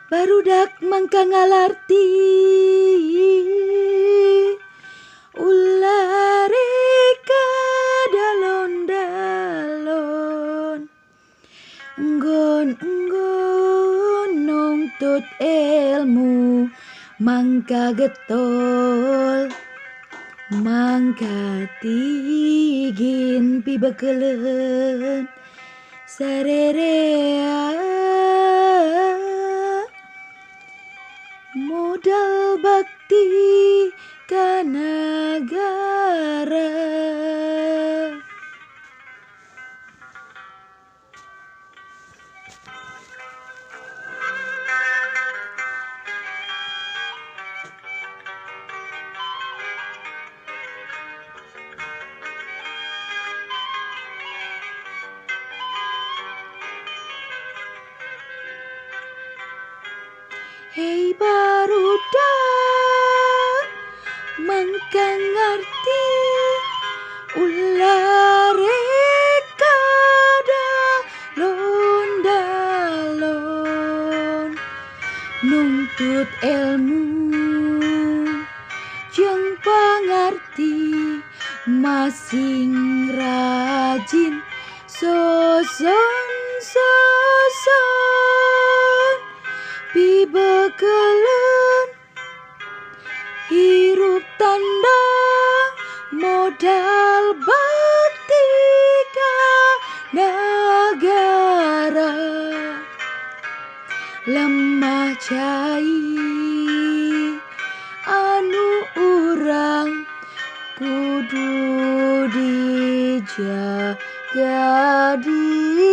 barudak mangka ngalarti ulare kadalon-dalon enggon nungtut ilmu mangka getol mangka tigin pibekelen sarerea modal bakti ka negara. Hei barudak mangka ngarti ulare kadalon-dalon nuntut ilmu jeung pangarti masing rajin soson pibekelen hirup tandang modal bakti ka negara lemah cai anu urang kudu dijaga di